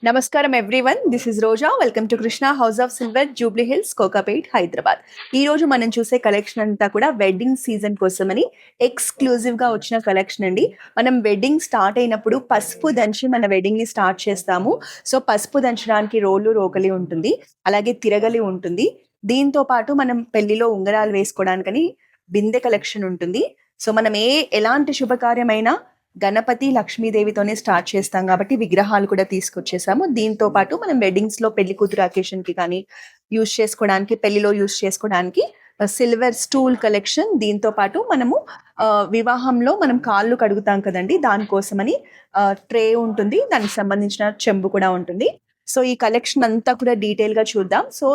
నమస్కారం everyone, this is Roja. Welcome to Krishna house of silver, Jubilee hills, Kokapet, Hyderabad. ఈ రోజు మనం చూసే కలెక్షన్ అంతా కూడా వెడ్డింగ్ సీజన్ కోసమని ఎక్స్క్లూజివ్ గా వచ్చిన కలెక్షన్ అండి. మనం వెడ్డింగ్ స్టార్ట్ అయినప్పుడు పసుపు దంచి మన వెడ్డింగ్ ని స్టార్ట్ చేస్తాము. సో పసుపు దంచడానికి రోలు రోకలి ఉంటుంది, అలాగే తిరగలి ఉంటుంది. దీంతో పాటు మనం పెళ్లిలో ఉంగరాలు వేసుకోవడానికని బిందె కలెక్షన్ ఉంటుంది. సో మనం ఎలాంటి శుభకార్యమైనా గణపతి లక్ష్మీదేవితోనే స్టార్ట్ చేస్తాం కాబట్టి విగ్రహాలు కూడా తీసుకొచ్చేసాము. దీంతో పాటు మనం వెడ్డింగ్స్ లో పెళ్లి కూతురు అకేషన్ కి కానీ యూజ్ చేసుకోవడానికి, పెళ్లిలో యూజ్ చేసుకోవడానికి సిల్వర్ స్టూల్ కలెక్షన్. దీంతో పాటు మనము వివాహంలో మనం కాళ్ళు కడుగుతాం కదండి, దానికోసమని ట్రే ఉంటుంది, దానికి సంబంధించిన చెంబు కూడా ఉంటుంది. సో ఈ కలెక్షన్ అంతా కూడా డీటెయిల్ గా చూద్దాం. సో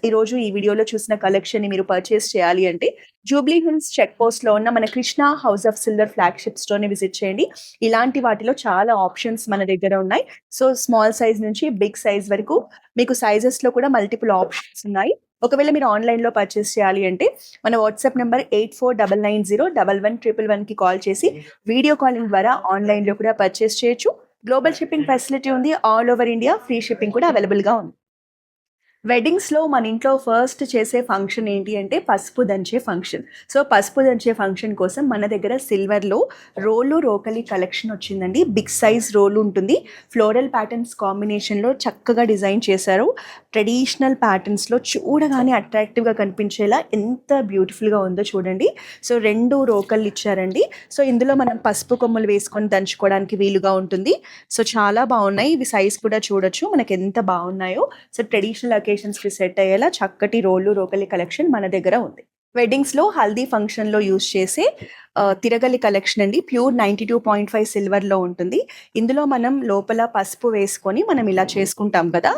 ఈరోజు ఈ వీడియోలో చూసిన కలెక్షన్ ని మీరు పర్చేస్ చేయాలి అంటే జూబ్లీ హిల్స్ చెక్ పోస్ట్ లో ఉన్న మన Krishna house of silver flagship store ని విజిట్ చేయండి. ఇలాంటి వాటిలో చాలా ఆప్షన్స్ మన దగ్గర ఉన్నాయి. సో స్మాల్ సైజ్ నుంచి బిగ్ సైజ్ వరకు మీకు సైజెస్ లో కూడా మల్టిపుల్ ఆప్షన్స్ ఉన్నాయి. ఒకవేళ మీరు ఆన్లైన్ లో పర్చేస్ చేయాలి అంటే మన వాట్సాప్ నెంబర్ 8499011111 కి కాల్ చేసి వీడియో కాలింగ్ ద్వారా ఆన్లైన్ లో కూడా పర్చేస్ చేయొచ్చు. గ్లోబల్ షిప్పింగ్ ఫెసిలిటీ ఉంది, all over India free shipping కూడా అవైలబుల్ గా ఉంది. వెడ్డింగ్స్ లో మన ఇంట్లో ఫస్ట్ చేసే ఫంక్షన్ ఏంటి అంటే పసుపు దంచే ఫంక్షన్. సో పసుపు దంచే ఫంక్షన్ కోసం మన దగ్గర సిల్వర్ లో రోలు రోకలి కలెక్షన్ వచ్చిందండి. బిగ్ సైజ్ రోలు ఉంటుంది, ఫ్లోరల్ ప్యాటర్న్స్ కాంబినేషన్ లో చక్కగా డిజైన్ చేశారు. ట్రెడిషనల్ ప్యాటర్న్స్ లో చూడగానే అట్రాక్టివ్ గా కనిపించేలా ఎంత బ్యూటిఫుల్ గా ఉందో చూడండి. సో 2 రోకళ్ళు ఇచ్చారండి. సో ఇందులో మనం పసుపు కొమ్ములు వేసుకొని దంచుకోవడానికి వీలుగా ఉంటుంది. సో చాలా బాగున్నాయి. ఇవి సైజ్ కూడా చూడొచ్చు మనకి ఎంత బాగున్నాయో. సో ట్రెడిషనల్ అకేషన్స్ కి సెట్ అయ్యేలా చక్కటి రోలు రోకలి కలెక్షన్ మన దగ్గర ఉంది. వెడ్డింగ్స్ లో హల్దీ ఫంక్షన్ లో యూజ్ చేసే తిరగలి కలెక్షన్ అండి. ప్యూర్ 92.5 సిల్వర్ లో ఉంటుంది. ఇందులో మనం లోపల పసుపు వేసుకొని మనం ఇలా చేసుకుంటాం కదా.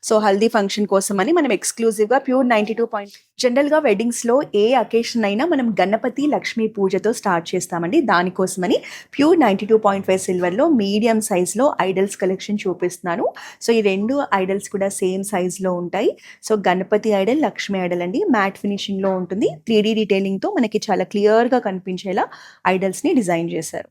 సో హల్దీ ఫంక్షన్ కోసం అని మనం ఎక్స్క్లూజివ్ గా ప్యూర్ 92. జనరల్ గా వెడ్డింగ్స్ లో ఏ అకేషన్ అయినా మనం గణపతి లక్ష్మీ పూజతో స్టార్ట్ చేస్తామండి. దానికోసమని ప్యూర్ 92.5 సిల్వర్ లో మీడియం సైజ్ లో ఐడల్స్ కలెక్షన్ చూపిస్తున్నాను. సో ఈ 2 ఐడల్స్ కూడా సేమ్ సైజ్ లో ఉంటాయి. So Ganapati idol, Lakshmi idol అండి. మ్యాట్ ఫినిషింగ్ లో ఉంటుంది. 3D డీటెయిలింగ్ తో మనకి చాలా క్లియర్ గా కనిపించేలా ఐడల్స్ ని డిజైన్ చేశారు.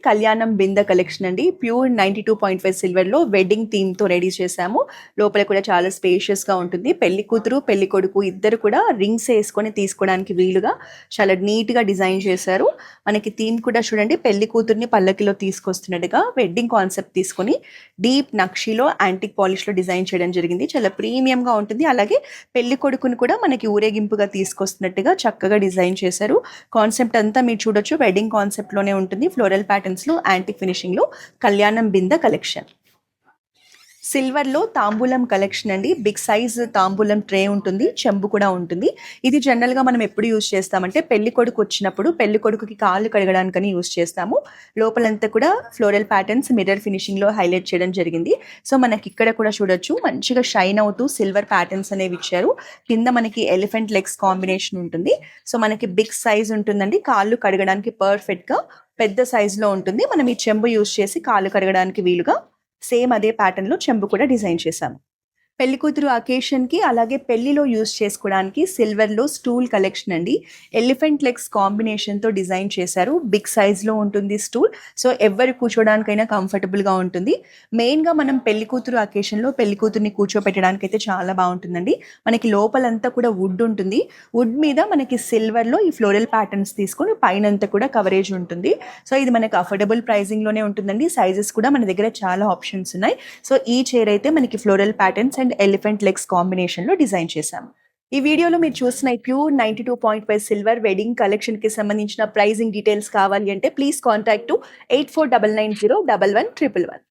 కళ్యాణం బింద కలెక్షన్ అండి. ప్యూర్ 92.5 సిల్వర్ లో వెడ్డింగ్ థీమ్ తో రెడీ చేశాము. లోపల కూడా చాలా స్పేషియస్ గా ఉంటుంది. పెళ్లి కూతురు పెళ్లి కొడుకు ఇద్దరు కూడా రింగ్స్ వేసుకొని తీసుకోవడానికి వీలుగా చాలా నీట్ గా డిజైన్ చేశారు. మనకి థీమ్ కూడా చూడండి, పెళ్లి కూతుర్ని పల్లకిలో తీసుకొస్తున్నట్టుగా వెడ్డింగ్ కాన్సెప్ట్ తీసుకొని డీప్ నక్షిలో యాంటిక్ పాలిష్ లో డిజైన్ చేయడం జరిగింది. చాలా ప్రీమియం గా ఉంటుంది. అలాగే పెళ్లి కొడుకుని కూడా మనకి ఊరేగింపుగా తీసుకొస్తున్నట్టుగా చక్కగా డిజైన్ చేశారు. కాన్సెప్ట్ అంతా మీరు చూడొచ్చు, వెడ్డింగ్ కాన్సెప్ట్ లోనే ఉంటుంది. ఫ్లోరల్ ప్యాటర్న్స్ లో యాంటిక్ ఫినిషింగ్ లో కళ్యాణం బింద కలెక్షన్. సిల్వర్ లో తాంబూలం కలెక్షన్ అండి. బిగ్ సైజ్ తాంబూలం ట్రే ఉంటుంది, చెంబు కూడా ఉంటుంది. ఇది జనరల్ గా మనం ఎప్పుడు యూజ్ చేస్తామంటే పెళ్లి కొడుకు వచ్చినప్పుడు పెళ్లి కొడుకుకి కాళ్ళు కడగడానికని యూజ్ చేస్తాము. లోపలంతా కూడా ఫ్లోరల్ ప్యాటర్న్స్ మిర్రర్ ఫినిషింగ్ లో హైలైట్ చేయడం జరిగింది. సో మనకి ఇక్కడ కూడా చూడొచ్చు, మంచిగా షైన్ అవుతూ సిల్వర్ ప్యాటర్న్స్ అనేవి ఇచ్చారు. కింద మనకి ఎలిఫెంట్ లెగ్స్ కాంబినేషన్ ఉంటుంది. సో మనకి బిగ్ సైజ్ ఉంటుందండి. కాళ్ళు కడగడానికి పర్ఫెక్ట్ గా పెద్ద సైజ్ లో ఉంటుంది. మనం ఈ చెంబు యూజ్ చేసి కాళ్ళు కడగడానికి వీలుగా సేమ్ అదే ప్యాటర్న్ లో చెంబు కూడా డిజైన్ చేశాము. పెళ్లి కూతురు అకేషన్ కి అలాగే పెళ్లిలో యూజ్ చేసుకోవడానికి సిల్వర్ లో స్టూల్ కలెక్షన్ అండి. ఎలిఫెంట్ లెగ్స్ కాంబినేషన్ తో డిజైన్ చేశారు. బిగ్ సైజ్ లో ఉంటుంది స్టూల్. సో ఎవరు కూర్చోడానికైనా కంఫర్టబుల్ గా ఉంటుంది. మెయిన్ గా మనం పెళ్లి కూతురు అకేషన్ లో పెళ్లి కూతుర్ని కూర్చోపెట్టడానికి అయితే చాలా బాగుంటుందండి. మనకి లోపలంతా కూడా వుడ్ ఉంటుంది. వుడ్ మీద మనకి సిల్వర్ లో ఈ ఫ్లోరల్ ప్యాటర్న్స్ తీసుకొని పైనంతా కూడా కవరేజ్ ఉంటుంది. సో ఇది మనకి అఫోర్డబుల్ ప్రైసింగ్ లోనే ఉంటుందండి. సైజెస్ కూడా మన దగ్గర చాలా ఆప్షన్స్ ఉన్నాయి. సో ఈ చైర్ అయితే మనకి floral patterns and elephant legs combination లో డిజైన్ చేశాము. ఈ వీడియోలో మీరు చూసిన ప్యూర్ 92.5 సిల్వర్ వెడ్డింగ్ కలెక్షన్ కి సంబంధించిన ప్రైజింగ్ డీటెయిల్స్ కావాలి అంటే ప్లీజ్ కాంటాక్ట్ 8499011111.